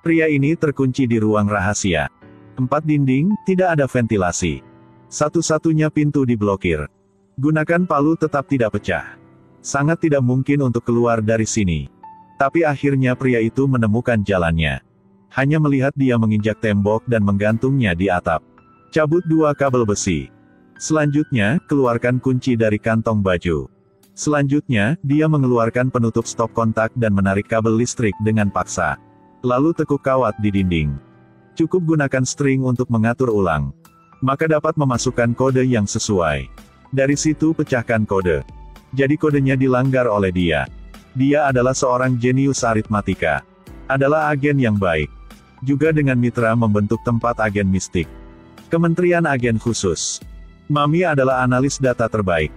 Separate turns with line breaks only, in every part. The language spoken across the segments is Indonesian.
Pria ini terkunci di ruang rahasia. 4 dinding, tidak ada ventilasi. Satu-satunya pintu diblokir. Gunakan palu tetap tidak pecah. Sangat tidak mungkin untuk keluar dari sini. Tapi akhirnya pria itu menemukan jalannya. Hanya melihat dia menginjak tembok dan menggantungnya di atap. Cabut 2 kabel besi. Selanjutnya, keluarkan kunci dari kantong baju. Selanjutnya, dia mengeluarkan penutup stop kontak dan menarik kabel listrik dengan paksa. Lalu tekuk kawat di dinding. Cukup gunakan string untuk mengatur ulang. Maka dapat memasukkan kode yang sesuai. Dari situ pecahkan kode. Jadi kodenya dilanggar oleh dia. Dia adalah seorang jenius aritmatika. Adalah agen yang baik. Juga dengan mitra membentuk tempat agen mistik. Kementerian Agen Khusus. Mami adalah analis data terbaik.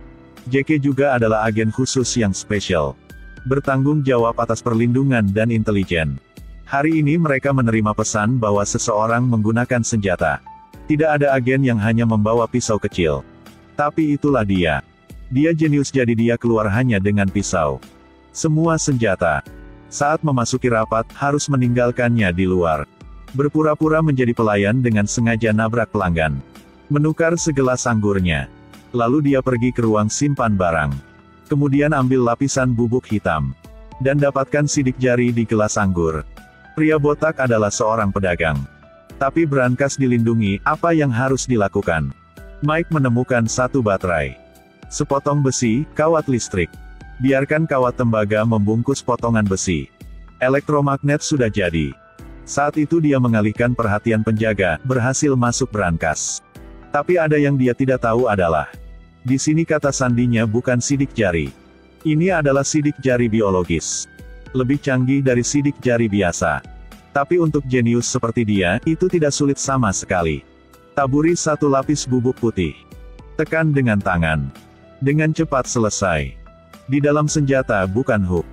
JK juga adalah agen khusus yang spesial. Bertanggung jawab atas perlindungan dan intelijen. Hari ini mereka menerima pesan bahwa seseorang menggunakan senjata. Tidak ada agen yang hanya membawa pisau kecil. Tapi itulah dia. Dia jenius jadi dia keluar hanya dengan pisau. Semua senjata. Saat memasuki rapat, harus meninggalkannya di luar. Berpura-pura menjadi pelayan dengan sengaja nabrak pelanggan. Menukar segelas anggurnya. Lalu dia pergi ke ruang simpan barang. Kemudian ambil lapisan bubuk hitam. Dan dapatkan sidik jari di gelas anggur. Pria botak adalah seorang pedagang. Tapi brankas dilindungi, apa yang harus dilakukan? Mike menemukan 1 baterai. Sepotong besi, kawat listrik. Biarkan kawat tembaga membungkus potongan besi. Elektromagnet sudah jadi. Saat itu dia mengalihkan perhatian penjaga, berhasil masuk brankas. Tapi ada yang dia tidak tahu adalah, di sini kata sandinya bukan sidik jari. Ini adalah sidik jari biologis. Lebih canggih dari sidik jari biasa. Tapi untuk jenius seperti dia, itu tidak sulit sama sekali. Taburi 1 lapis bubuk putih. Tekan dengan tangan. Dengan cepat selesai. Di dalam senjata bukan hook.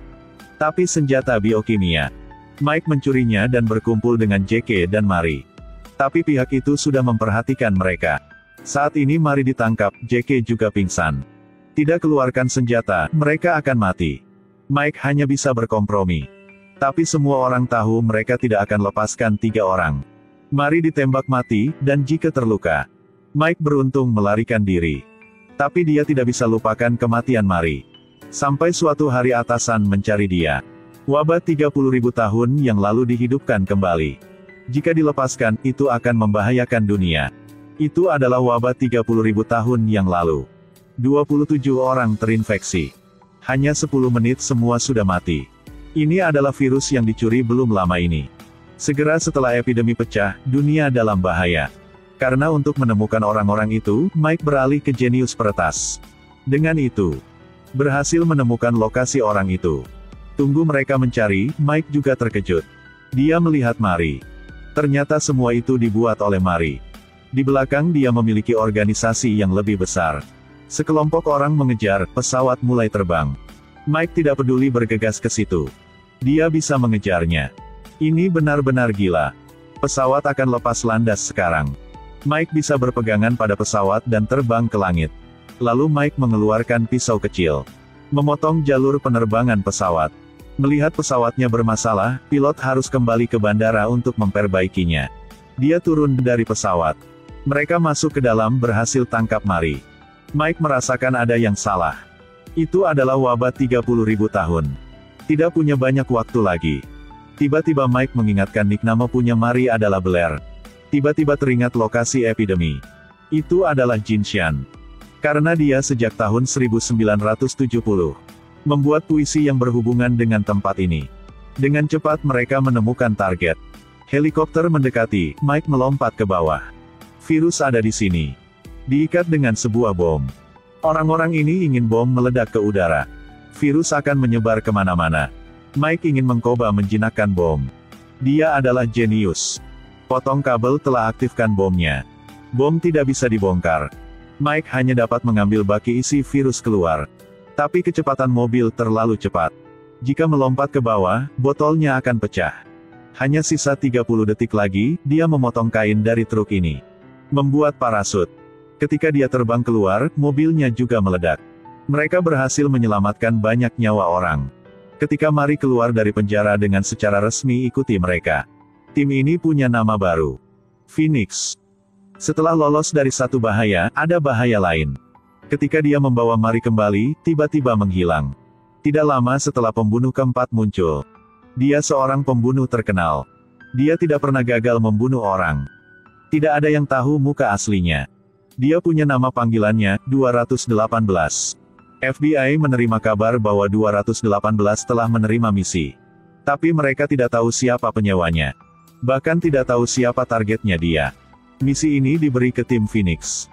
Tapi senjata biokimia. Mike mencurinya dan berkumpul dengan JK dan Mari. Tapi pihak itu sudah memperhatikan mereka. Saat ini Mari ditangkap, JK juga pingsan. Tidak keluarkan senjata, mereka akan mati. Mike hanya bisa berkompromi. Tapi semua orang tahu mereka tidak akan lepaskan 3 orang. Mari ditembak mati, dan jika terluka, Mike beruntung melarikan diri. Tapi dia tidak bisa lupakan kematian Mari. Sampai suatu hari atasan mencari dia. Wabah 30.000 tahun yang lalu dihidupkan kembali. Jika dilepaskan, itu akan membahayakan dunia. Itu adalah wabah 30.000 tahun yang lalu. 27 orang terinfeksi. Hanya 10 menit semua sudah mati. Ini adalah virus yang dicuri belum lama ini. Segera setelah epidemi pecah, dunia dalam bahaya. Karena untuk menemukan orang-orang itu, Mike beralih ke jenius peretas. Dengan itu, berhasil menemukan lokasi orang itu. Tunggu mereka mencari, Mike juga terkejut. Dia melihat Mari. Ternyata semua itu dibuat oleh Mari. Di belakang dia memiliki organisasi yang lebih besar. Sekelompok orang mengejar, pesawat mulai terbang. Mike tidak peduli bergegas ke situ. Dia bisa mengejarnya. Ini benar-benar gila. Pesawat akan lepas landas sekarang. Mike bisa berpegangan pada pesawat dan terbang ke langit. Lalu Mike mengeluarkan pisau kecil. Memotong jalur penerbangan pesawat. Melihat pesawatnya bermasalah, pilot harus kembali ke bandara untuk memperbaikinya. Dia turun dari pesawat. Mereka masuk ke dalam berhasil tangkap Mari. Mike merasakan ada yang salah. Itu adalah wabah 30.000 tahun. Tidak punya banyak waktu lagi. Tiba-tiba Mike mengingatkan nickname punya Mari adalah Blair. Tiba-tiba teringat lokasi epidemi. Itu adalah Jinshan. Karena dia sejak tahun 1970. Membuat puisi yang berhubungan dengan tempat ini. Dengan cepat mereka menemukan target. Helikopter mendekati, Mike melompat ke bawah. Virus ada di sini. Diikat dengan sebuah bom. Orang-orang ini ingin bom meledak ke udara. Virus akan menyebar kemana-mana. Mike ingin mencoba menjinakkan bom. Dia adalah jenius. Potong kabel telah aktifkan bomnya. Bom tidak bisa dibongkar. Mike hanya dapat mengambil baki isi virus keluar. Tapi kecepatan mobil terlalu cepat. Jika melompat ke bawah, botolnya akan pecah. Hanya sisa 30 detik lagi, dia memotong kain dari truk ini. Membuat parasut. Ketika dia terbang keluar, mobilnya juga meledak. Mereka berhasil menyelamatkan banyak nyawa orang. Ketika Mari keluar dari penjara dengan secara resmi ikuti mereka. Tim ini punya nama baru. Phoenix. Setelah lolos dari satu bahaya, ada bahaya lain. Ketika dia membawa Mari kembali, tiba-tiba menghilang. Tidak lama setelah pembunuh keempat muncul. Dia seorang pembunuh terkenal. Dia tidak pernah gagal membunuh orang. Tidak ada yang tahu muka aslinya. Dia punya nama panggilannya, 218. FBI menerima kabar bahwa 218 telah menerima misi. Tapi mereka tidak tahu siapa penyewanya. Bahkan tidak tahu siapa targetnya dia. Misi ini diberi ke tim Phoenix.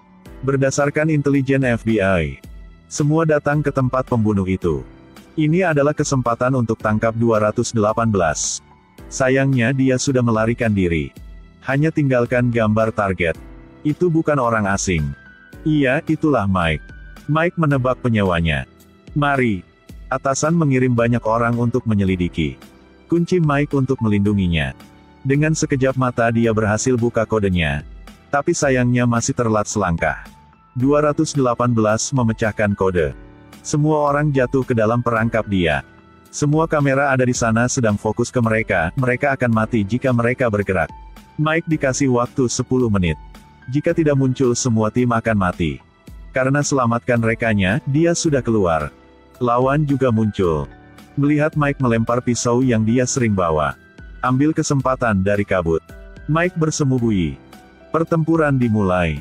Berdasarkan intelijen FBI, semua datang ke tempat pembunuh itu. Ini adalah kesempatan untuk tangkap 218. Sayangnya dia sudah melarikan diri. Hanya tinggalkan gambar target. Itu bukan orang asing. Iya, itulah Mike. Mike menebak penyewanya. Mari. Atasan mengirim banyak orang untuk menyelidiki. Kunci Mike untuk melindunginya. Dengan sekejap mata dia berhasil buka kodenya. Tapi sayangnya masih terlambat selangkah. 218 memecahkan kode. Semua orang jatuh ke dalam perangkap dia. Semua kamera ada di sana sedang fokus ke mereka akan mati jika mereka bergerak. Mike dikasih waktu 10 menit. Jika tidak muncul semua tim akan mati. Karena selamatkan rekannya, dia sudah keluar. Lawan juga muncul. Melihat Mike melempar pisau yang dia sering bawa. Ambil kesempatan dari kabut. Mike bersembunyi. Pertempuran dimulai.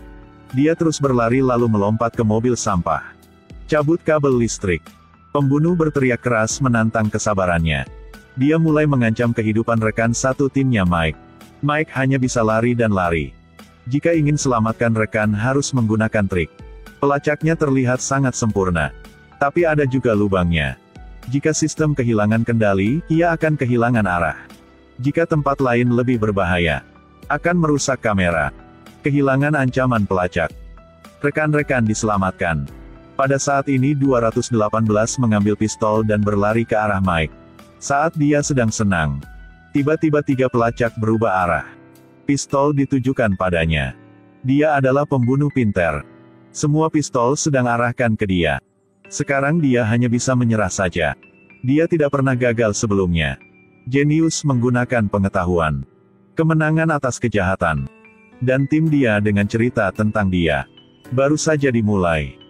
Dia terus berlari lalu melompat ke mobil sampah. Cabut kabel listrik. Pembunuh berteriak keras menantang kesabarannya. Dia mulai mengancam kehidupan rekan satu timnya Mike. Mike hanya bisa lari dan lari. Jika ingin selamatkan rekan harus menggunakan trik. Pelacaknya terlihat sangat sempurna. Tapi ada juga lubangnya. Jika sistem kehilangan kendali, ia akan kehilangan arah. Jika tempat lain lebih berbahaya, akan merusak kamera. Kehilangan ancaman pelacak. Rekan-rekan diselamatkan. Pada saat ini 218 mengambil pistol dan berlari ke arah Mike. Saat dia sedang senang, tiba-tiba 3 pelacak berubah arah. Pistol ditujukan padanya. Dia adalah pembunuh pintar. Semua pistol sedang arahkan ke dia. Sekarang dia hanya bisa menyerah saja. Dia tidak pernah gagal sebelumnya. Jenius menggunakan pengetahuan. Kemenangan atas kejahatan. Dan tim dia dengan cerita tentang dia. Baru saja dimulai.